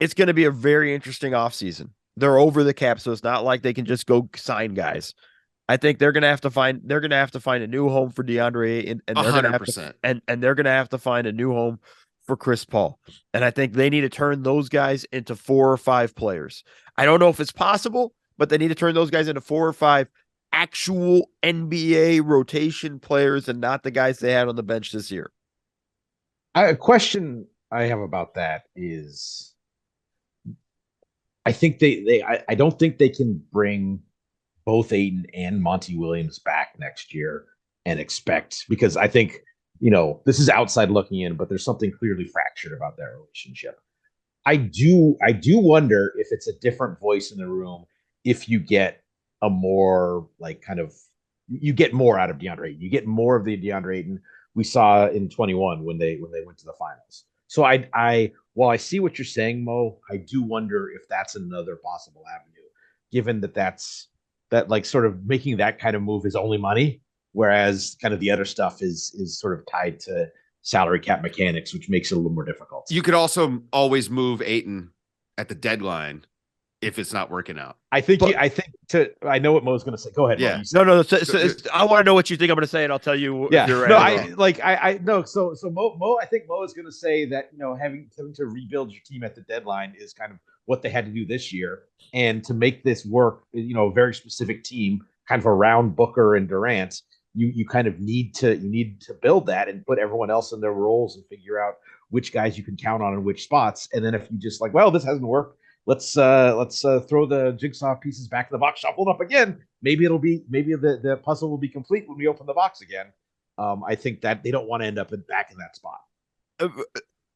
it's going to be a very interesting offseason. They're over the cap, so it's not like they can just go sign guys. I think they're gonna have to find a new home for DeAndre Ayton, and they're gonna have to 100%. and they're gonna have to find a new home for Chris Paul. And I think they need to turn those guys into 4 or 5 players. I don't know if it's possible, but they need to turn those guys into 4 or 5 actual NBA rotation players and not the guys they had on the bench this year. A question I have about that is I think I don't think they can bring both Ayton and Monty Williams back next year and expect, because I think, this is outside looking in, but there's something clearly fractured about that relationship. I do wonder if it's a different voice in the room if you get a more like kind of you get more out of DeAndre Ayton. You get more of the DeAndre Ayton we saw in 21 when they went to the finals. So I while I see what you're saying, Mo, I do wonder if that's another possible avenue, given that like sort of making that kind of move is only money, whereas kind of the other stuff is sort of tied to salary cap mechanics, which makes it a little more difficult. You could also always move Ayton at the deadline if it's not working out. I know what Mo's going to say. Go ahead. Yeah. Mo, No. I want to know what you think I'm going to say, and I'll tell you. Yeah. If you're right. I no. So Mo, I think Mo is going to say that having to rebuild your team at the deadline is kind of what they had to do this year, and to make this work, a very specific team, kind of around Booker and Durant. You kind of need to build that and put everyone else in their roles and figure out which guys you can count on in which spots. And then if you just like, well, this hasn't worked, let's throw the jigsaw pieces back in the box, shuffle it up again. Maybe the puzzle will be complete when we open the box again. I think that they don't want to end up back in that spot.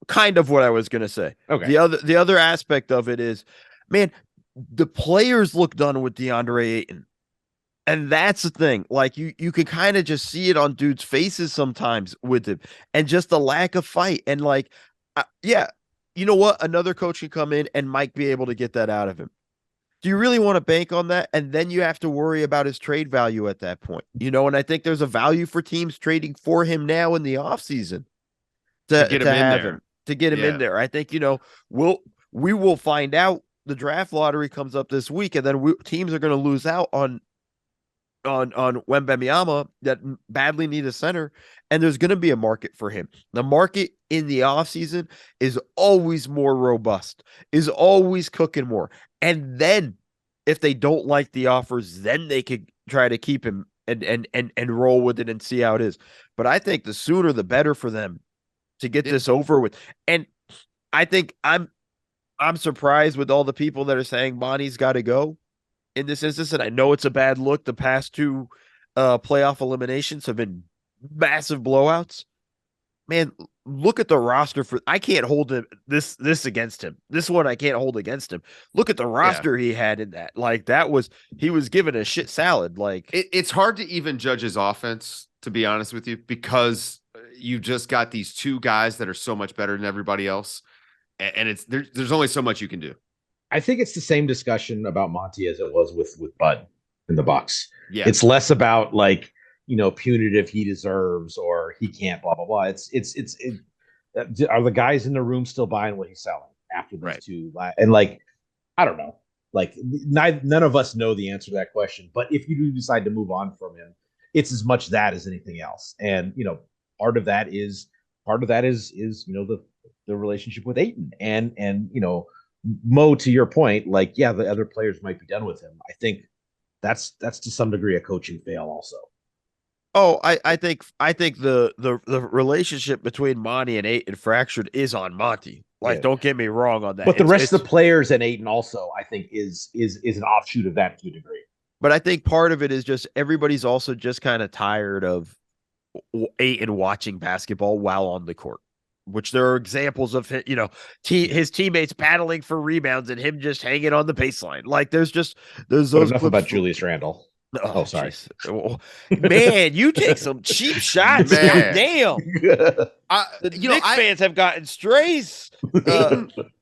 Kind of what I was going to say. Okay. The other aspect of it is, man, the players look done with DeAndre Ayton. And that's the thing. Like you can kind of just see it on dudes' faces sometimes with him, and just the lack of fight. And like, yeah, you know what? Another coach can come in and might be able to get that out of him. Do you really want to bank on that? And then you have to worry about his trade value at that point, And I think there's a value for teams trading for him now in the offseason to get him in have there. him, to get him in there. I think, we will find out. The draft lottery comes up this week, and then teams are going to lose out on Wembanyama that badly need a center, and there's going to be a market for him. The market in the offseason is always more robust, is always cooking more. And then if they don't like the offers, then they could try to keep him and roll with it and see how it is. But I think the sooner the better for them to get this over with. And I think I'm surprised with all the people that are saying Monty's got to go in this instance, and I know it's a bad look. The past 2 playoff eliminations have been massive blowouts. Man, look at the roster I can't hold this against him. This one I can't hold against him. Look at the roster he had in that. Like he was given a shit salad. Like it's hard to even judge his offense, to be honest with you, because you just got these 2 guys that are so much better than everybody else, and there's only so much you can do. I think it's the same discussion about Monty as it was with Bud in the Bucks. Yeah. It's less about like, punitive he deserves or he can't, blah, blah, blah. Are the guys in the room still buying what he's selling after these 2? And like, I don't know. Like none of us know the answer to that question. But if you do decide to move on from him, it's as much that as anything else. And, part of that is the relationship with Ayton and Mo, to your point, like, yeah, the other players might be done with him. I think that's to some degree a coaching fail also. Oh, I think the relationship between Monty and Ayton fractured is on Monty. Like, don't get me wrong on that. But the rest of the players and Ayton also, I think, is an offshoot of that to a degree. But I think part of it is just everybody's also just kind of tired of Ayton watching basketball while on the court. Which there are examples of, his teammates battling for rebounds and him just hanging on the baseline. Like there's those. Enough about Julius Randle. Oh, sorry, man. You take some cheap shots, man. Damn. The Knicks fans have gotten strays.